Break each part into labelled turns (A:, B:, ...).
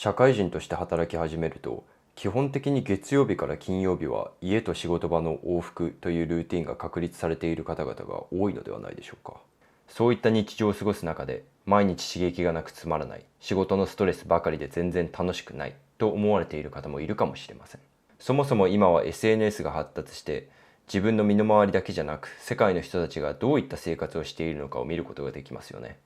A: 社会人として働き始めると、基本的に月曜日から金曜日は家と仕事場の往復というルーティンが確立されている方々が多いのではないでしょうか。そういった日常を過ごす中で、毎日刺激がなくつまらない、仕事のストレスばかりで全然楽しくないと思われている方もいるかもしれません。そもそも今は SNS が発達して、自分の身の回りだけじゃなく世界の人たちがどういった生活をしているのかを見ることができますよね。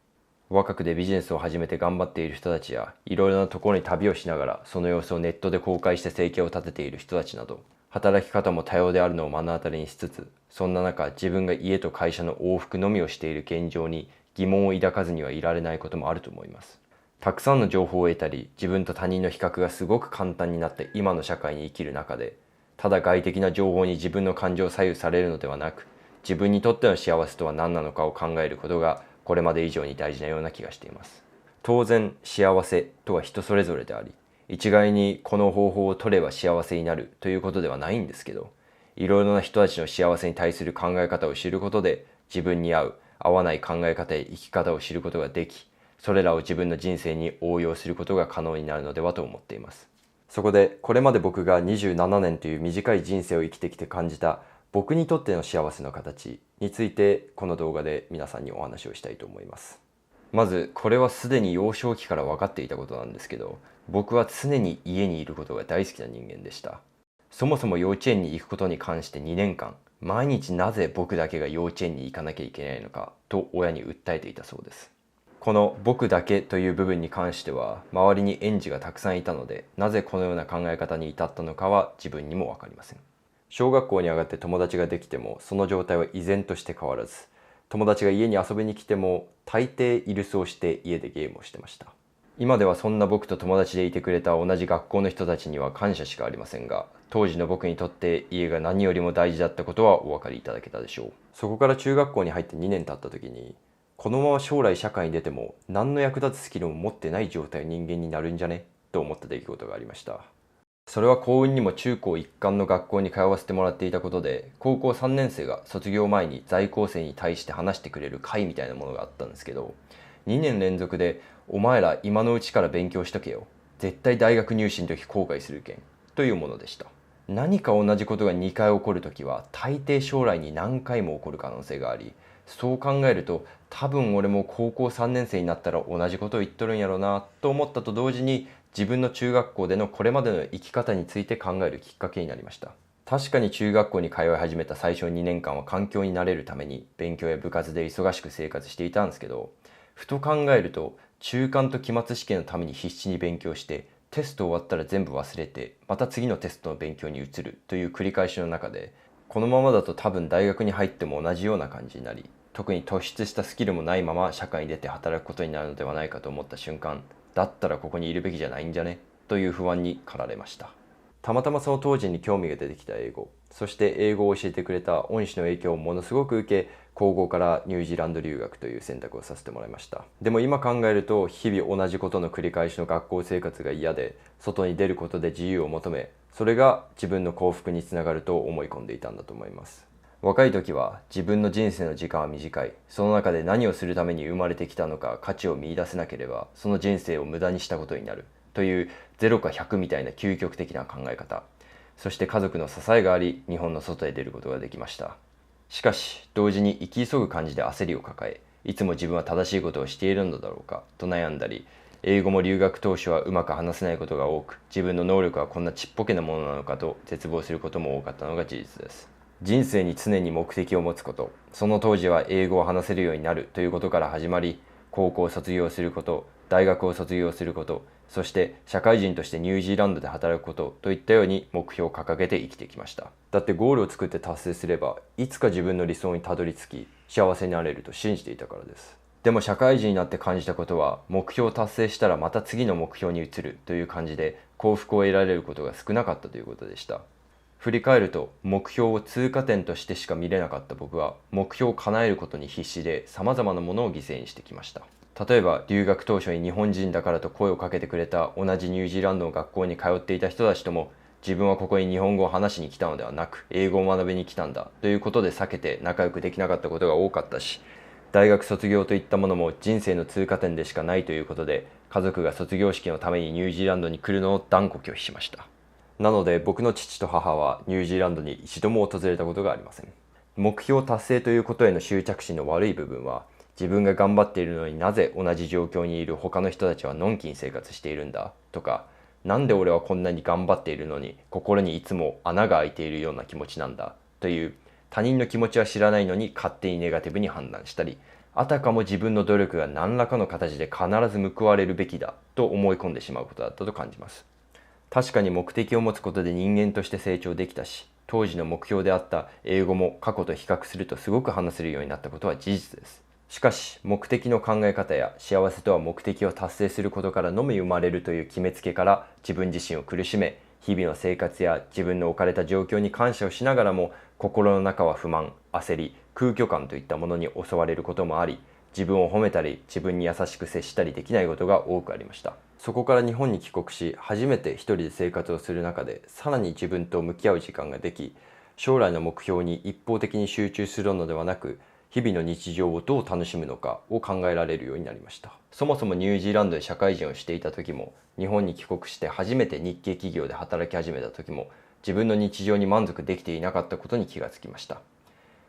A: 若くでビジネスを始めて頑張っている人たちや、いろいろなところに旅をしながらその様子をネットで公開して生計を立てている人たちなど、働き方も多様であるのを目の当たりにしつつ、そんな中自分が家と会社の往復のみをしている現状に疑問を抱かずにはいられないこともあると思います。たくさんの情報を得たり、自分と他人の比較がすごく簡単になって今の社会に生きる中で、ただ外的な情報に自分の感情を左右されるのではなく、自分にとっての幸せとは何なのかを考えることがこれまで以上に大事なような気がしています。当然幸せとは人それぞれであり、一概にこの方法を取れば幸せになるということではないんですけど、いろいろな人たちの幸せに対する考え方を知ることで、自分に合う合わない考え方や生き方を知ることができ、それらを自分の人生に応用することが可能になるのではと思っています。そこでこれまで僕が27年という短い人生を生きてきて感じた僕にとっての幸せの形について、この動画で皆さんにお話をしたいと思います。まずこれはすでに幼少期から分かっていたことなんですけど、僕は常に家にいることが大好きな人間でした。そもそも幼稚園に行くことに関して2年間、毎日なぜ僕だけが幼稚園に行かなきゃいけないのかと親に訴えていたそうです。この僕だけという部分に関しては周りに園児がたくさんいたので、なぜこのような考え方に至ったのかは自分にも分かりません。小学校に上がって友達ができてもその状態は依然として変わらず、友達が家に遊びに来ても大抵居留守をして家でゲームをしてました。今ではそんな僕と友達でいてくれた同じ学校の人たちには感謝しかありませんが、当時の僕にとって家が何よりも大事だったことはお分かりいただけたでしょう。そこから中学校に入って2年経った時に、このまま将来社会に出ても何の役立つスキルも持ってない状態の人間になるんじゃねと思った出来事がありました。それは幸運にも中高一貫の学校に通わせてもらっていたことで、高校3年生が卒業前に在校生に対して話してくれる会みたいなものがあったんですけど、2年連続でお前ら今のうちから勉強しとけよ、絶対大学入試の時後悔するけんというものでした。何か同じことが2回起こるときは大抵将来に何回も起こる可能性があり、そう考えると多分俺も高校3年生になったら同じことを言っとるんやろうなと思ったと同時に、自分の中学校でのこれまでの生き方について考えるきっかけになりました。確かに中学校に通い始めた最初2年間は環境に慣れるために勉強や部活で忙しく生活していたんですけど、ふと考えると中間と期末試験のために必死に勉強してテスト終わったら全部忘れてまた次のテストの勉強に移るという繰り返しの中で、このままだと多分大学に入っても同じような感じになり、特に突出したスキルもないまま社会に出て働くことになるのではないかと思った瞬間、だったらここにいるべきじゃないんじゃねという不安に駆られました。たまたまその当時に興味が出てきた英語、そして英語を教えてくれた恩師の影響をものすごく受け、高校からニュージーランド留学という選択をさせてもらいました。でも今考えると日々同じことの繰り返しの学校生活が嫌で、外に出ることで自由を求め、それが自分の幸福につながると思い込んでいたんだと思います。若い時は自分の人生の時間は短い、その中で何をするために生まれてきたのか価値を見出せなければその人生を無駄にしたことになるという0か100みたいな究極的な考え方、そして家族の支えがあり日本の外へ出ることができました。しかし同時に生き急ぐ感じで焦りを抱え、いつも自分は正しいことをしているのだろうかと悩んだり、英語も留学当初はうまく話せないことが多く、自分の能力はこんなちっぽけなものなのかと絶望することも多かったのが事実です。人生に常に目的を持つこと、その当時は英語を話せるようになるということから始まり、高校を卒業すること、大学を卒業すること、そして社会人としてニュージーランドで働くことといったように目標を掲げて生きてきました。だってゴールを作って達成すればいつか自分の理想にたどり着き幸せになれると信じていたからです。でも社会人になって感じたことは、目標を達成したらまた次の目標に移るという感じで幸福を得られることが少なかったということでした。振り返ると目標を通過点としてしか見れなかった僕は、目標を叶えることに必死で様々なものを犠牲にしてきました。例えば留学当初に日本人だからと声をかけてくれた同じニュージーランドの学校に通っていた人たちとも、自分はここに日本語を話しに来たのではなく英語を学びに来たんだということで避けて仲良くできなかったことが多かったし、大学卒業といったものも人生の通過点でしかないということで、家族が卒業式のためにニュージーランドに来るのを断固拒否しました。なので僕の父と母はニュージーランドに一度も訪れたことがありません。目標達成ということへの執着心の悪い部分は、自分が頑張っているのになぜ同じ状況にいる他の人たちはのんきに生活しているんだとか、なんで俺はこんなに頑張っているのに心にいつも穴が開いているような気持ちなんだという、他人の気持ちは知らないのに勝手にネガティブに判断したり、あたかも自分の努力が何らかの形で必ず報われるべきだと思い込んでしまうことだったと感じます。確かに目的を持つことで人間として成長できたし、当時の目標であった英語も過去と比較するとすごく話せるようになったことは事実です。しかし目的の考え方や幸せとは目的を達成することからのみ生まれるという決めつけから自分自身を苦しめ、日々の生活や自分の置かれた状況に感謝をしながらも、心の中は不満、焦り、空虚感といったものに襲われることもあり、自分を褒めたり自分に優しく接したりできないことが多くありました。そこから日本に帰国し、初めて一人で生活をする中でさらに自分と向き合う時間ができ、将来の目標に一方的に集中するのではなく、日々の日常をどう楽しむのかを考えられるようになりました。そもそもニュージーランドで社会人をしていた時も、日本に帰国して初めて日系企業で働き始めた時も、自分の日常に満足できていなかったことに気がつきました。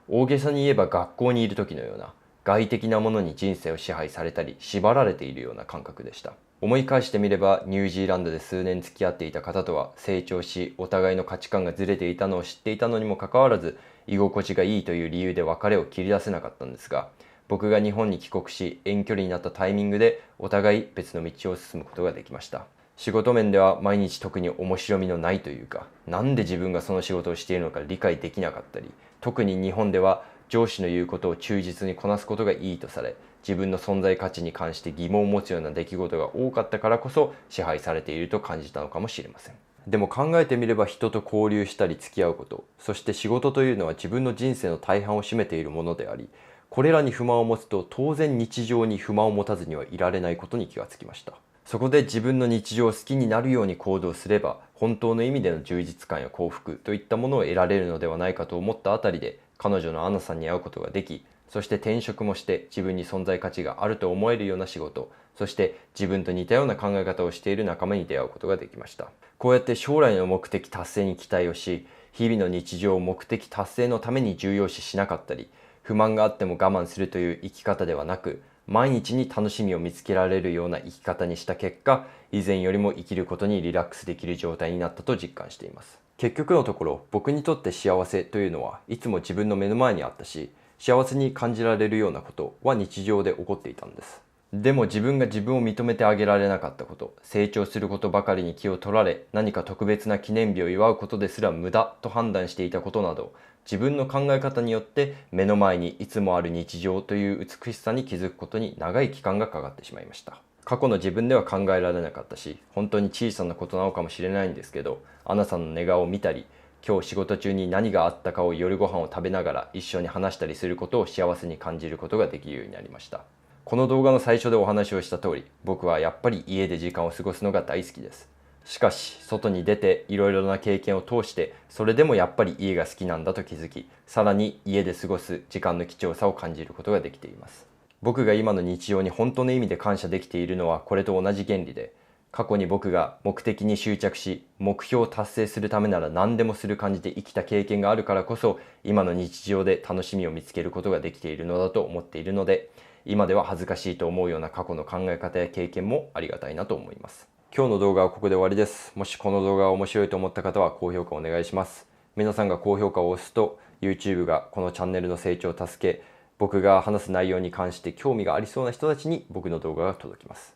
A: 大げさに言えば学校にいる時のような外的なものに人生を支配されたり縛られているような感覚でした。思い返してみれば、ニュージーランドで数年付き合っていた方とは成長し、お互いの価値観がずれていたのを知っていたのにもかかわらず、居心地がいいという理由で別れを切り出せなかったんですが、僕が日本に帰国し遠距離になったタイミングでお互い別の道を進むことができました。仕事面では毎日特に面白みのないというか、なんで自分がその仕事をしているのか理解できなかったり、特に日本では上司の言うことを忠実にこなすことがいいとされ、自分の存在価値に関して疑問を持つような出来事が多かったからこそ支配されていると感じたのかもしれません。でも考えてみれば、人と交流したり付き合うこと、そして仕事というのは自分の人生の大半を占めているものであり、これらに不満を持つと当然日常に不満を持たずにはいられないことに気がつきました。そこで自分の日常を好きになるように行動すれば、本当の意味での充実感や幸福といったものを得られるのではないかと思ったあたりで、彼女のアナさんに会うことができ、そして転職もして自分に存在価値があると思えるような仕事、そして自分と似たような考え方をしている仲間に出会うことができました。こうやって将来の目的達成に期待をし、日々の日常を目的達成のために重要視しなかったり、不満があっても我慢するという生き方ではなく、毎日に楽しみを見つけられるような生き方にした結果、以前よりも生きることにリラックスできる状態になったと実感しています。結局のところ、僕にとって幸せというのはいつも自分の目の前にあったし、幸せに感じられるようなことは日常で起こっていたんです。でも自分が自分を認めてあげられなかったこと、成長することばかりに気を取られ、何か特別な記念日を祝うことですら無駄と判断していたことなど、自分の考え方によって目の前にいつもある日常という美しさに気づくことに長い期間がかかってしまいました。過去の自分では考えられなかったし、本当に小さなことなのかもしれないんですけど、アナさんの寝顔を見たり、今日仕事中に何があったかを夜ご飯を食べながら一緒に話したりすることを幸せに感じることができるようになりました。この動画の最初でお話をした通り、僕はやっぱり家で時間を過ごすのが大好きです。しかし、外に出ていろいろな経験を通して、それでもやっぱり家が好きなんだと気づき、さらに家で過ごす時間の貴重さを感じることができています。僕が今の日常に本当の意味で感謝できているのはこれと同じ原理で、過去に僕が目的に執着し、目標を達成するためなら何でもする感じで生きた経験があるからこそ、今の日常で楽しみを見つけることができているのだと思っているので、今では恥ずかしいと思うような過去の考え方や経験もありがたいなと思います。今日の動画はここで終わりです。もしこの動画が面白いと思った方は高評価お願いします。皆さんが高評価を押すと YouTube がこのチャンネルの成長を助け、僕が話す内容に関して興味がありそうな人たちに僕の動画が届きます。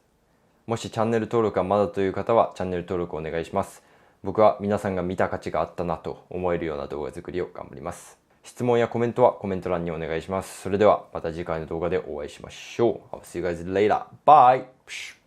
A: もしチャンネル登録がまだという方はチャンネル登録お願いします。僕は皆さんが見た価値があったなと思えるような動画作りを頑張ります。質問やコメントはコメント欄にお願いします。それではまた次回の動画でお会いしましょう。I'll see you guys later. Bye!